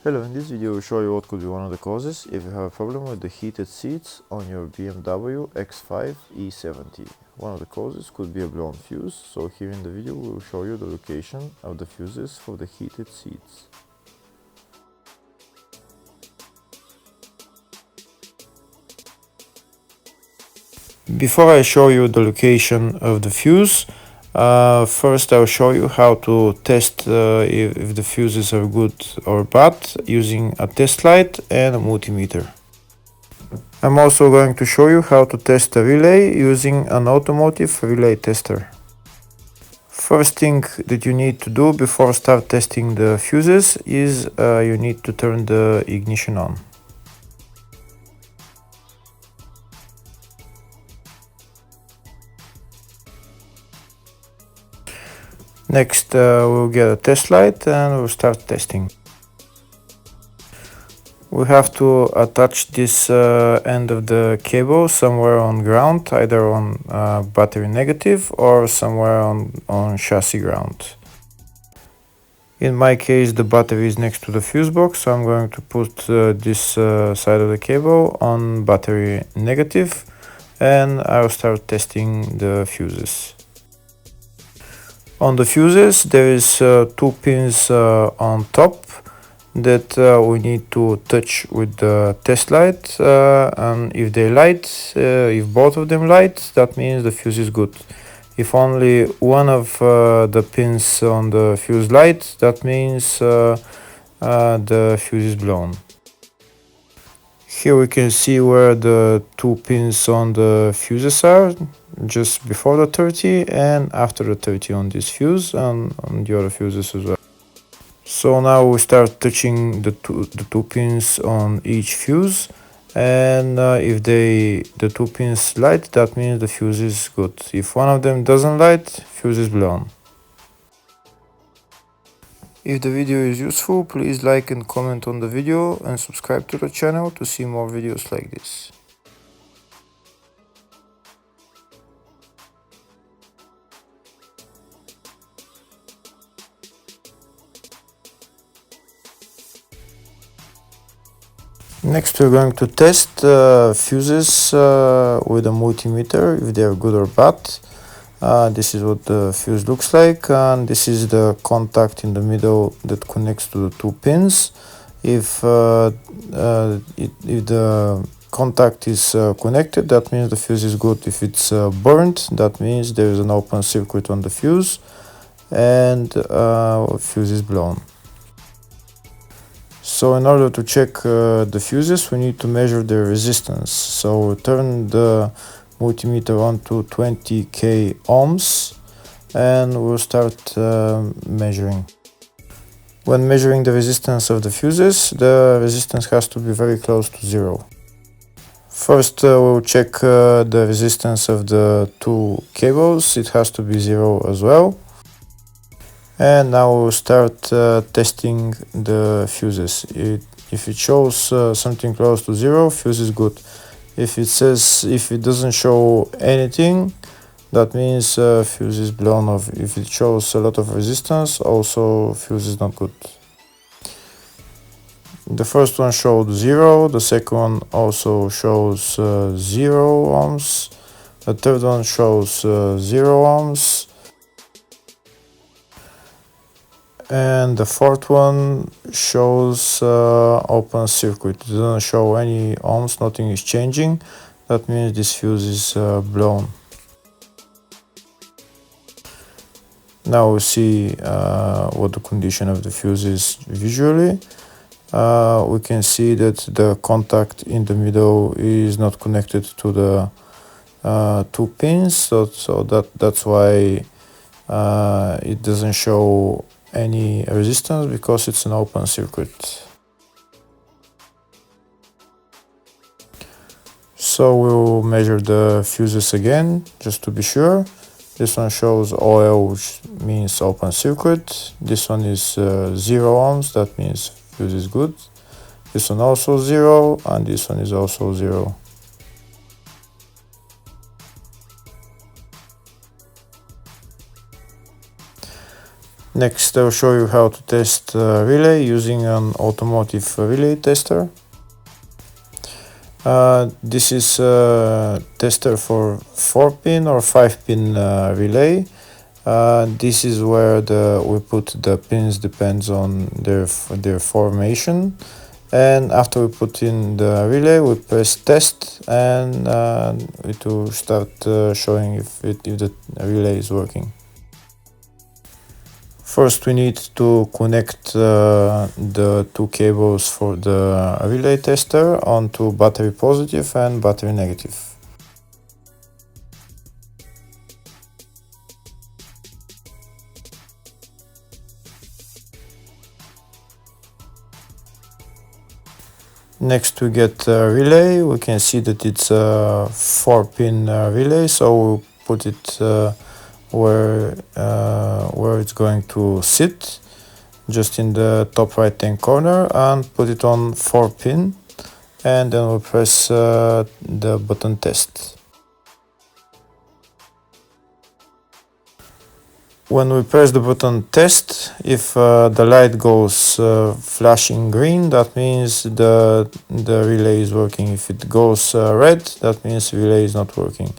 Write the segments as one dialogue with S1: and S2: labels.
S1: Hello, in this video I will show you what could be one of the causes if you have a problem with the heated seats on your BMW X5 E70. One of the causes could be a blown fuse, so here in the video we will show you the location of the fuses for the heated seats. Before I show you the location of the fuse, first I'll show you how to test if the fuses are good or bad using a test light and a multimeter. I'm also going to show you how to test a relay using an automotive relay tester. First thing that you need to do before start testing the fuses is you need to turn the ignition on. Next we'll get a test light and we'll start testing. We have to attach this end of the cable somewhere on ground, either on battery negative or somewhere on chassis ground. In my case the battery is next to the fuse box, so I'm going to put this side of the cable on battery negative and I'll start testing the fuses. On the fuses there is two pins on top that we need to touch with the test light, and if they light, if both of them light, that means the fuse is good. If only one of the pins on the fuse light, that means the fuse is blown. Here we can see where the two pins on the fuses are, just before the 30 and after the 30 on this fuse and on the other fuses as well. So now we start touching the two pins on each fuse, and if the two pins light, that means the fuse is good. If one of them doesn't light, fuse is blown. If the video is useful, please like and comment on the video and subscribe to the channel to see more videos like this. Next we're going to test fuses with a multimeter, if they are good or bad. This is what the fuse looks like, and this is the contact in the middle that connects to the two pins. If the contact is connected, that means the fuse is good. If it's burnt, that means there is an open circuit on the fuse and fuse is blown. So in order to check the fuses, we need to measure the resistance. So turn the multimeter on to 20k ohms and we'll start measuring. When measuring the resistance of the fuses, the resistance has to be very close to zero. First we'll check the resistance of the two cables. It has to be zero as well. And now we'll start testing the fuses. If it shows something close to zero, fuse is good. If it doesn't show anything, that means fuse is blown off. If it shows a lot of resistance, also fuse is not good. The first one showed 0, the second one also shows 0 ohms, the third one shows 0 ohms, and the fourth one shows open circuit. It doesn't show any ohms, nothing is changing. That means this fuse is blown. Now we see what the condition of the fuse is visually. We can see that the contact in the middle is not connected to the two pins, so that's why it doesn't show any resistance, because it's an open circuit. So we'll measure the fuses again just to be sure. This one shows OL, which means open circuit. This one is 0 ohms, that means fuse is good. This one also 0, and this one is also 0. Next, I'll show you how to test relay using an automotive relay tester. This is a tester for 4-pin or 5-pin relay. This is where we put the pins, depends on their formation. And after we put in the relay, we press test, and it will start showing if the relay is working. First, we need to connect the two cables for the relay tester onto battery positive and battery negative. Next, we get a relay. We can see that it's a 4-pin relay, so we'll put it where it's going to sit, just in the top right hand corner, and put it on 4-pin, and then we'll press the button test. When we press the button test, if the light goes flashing green, that means the relay is working. If it goes red, that means the relay is not working.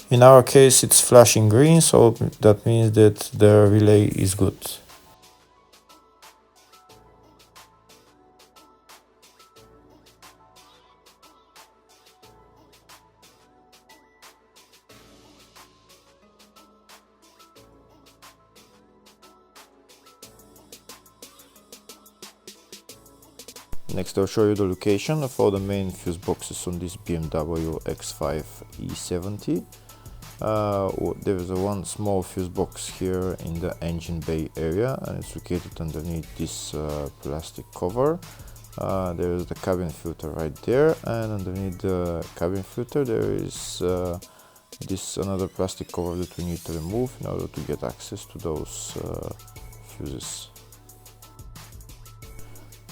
S1: In our case, it's flashing green, so that means that the relay is good. Next, I'll show you the location of all the main fuse boxes on this BMW X5 E70. There is one small fuse box here in the engine bay area, and it's located underneath this plastic cover. There is the cabin filter right there, and underneath the cabin filter there is this another plastic cover that we need to remove in order to get access to those fuses.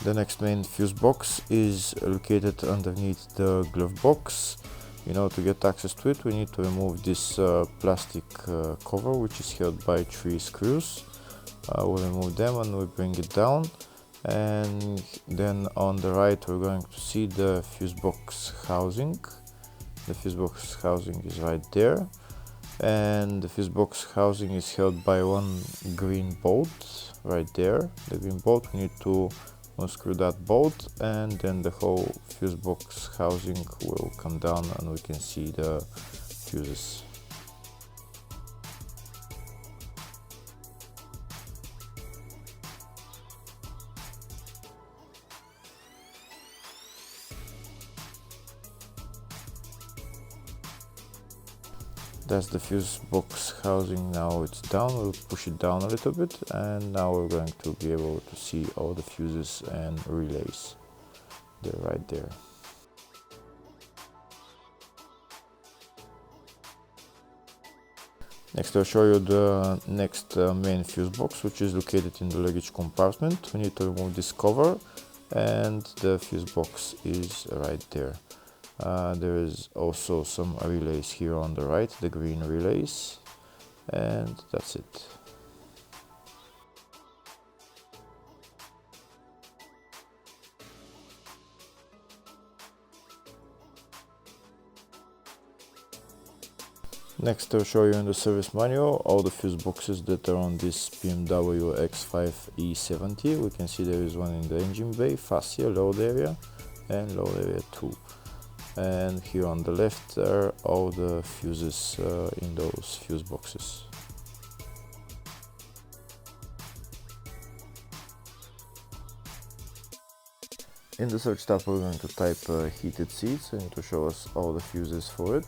S1: The next main fuse box is located underneath the glove box. In order to get access to it, we need to remove this plastic cover, which is held by 3 screws. We'll remove them and we'll bring it down, and then on the right we're going to see the fuse box housing. The fuse box housing is right there, and the fuse box housing is held by one green bolt right there. The green bolt, we need to unscrew that bolt, and then the whole fuse box housing will come down and we can see the fuses. That's the fuse box housing. Now it's down. We'll push it down a little bit, and now we're going to be able to see all the fuses and relays. They're right there. Next, I'll show you the next main fuse box, which is located in the luggage compartment. We need to remove this cover, and the fuse box is right there. There is also some relays here on the right, the green relays, and that's it. Next, I'll show you in the service manual all the fuse boxes that are on this BMW X5 E70. We can see there is one in the engine bay, fascia, load area, and load area 2. And here on the left are all the fuses in those fuse boxes. In the search tab we're going to type heated seats, and to show us all the fuses for it.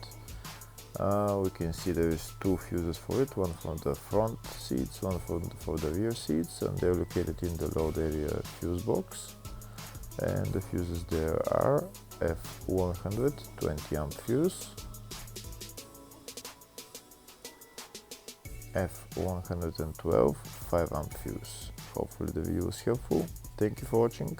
S1: We can see there is 2 fuses for it, one for the front seats, one for the rear seats, and they're located in the load area fuse box. And the fuses there are F100 20 amp fuse, F112 5 amp fuse. Hopefully the video was helpful. Thank you for watching.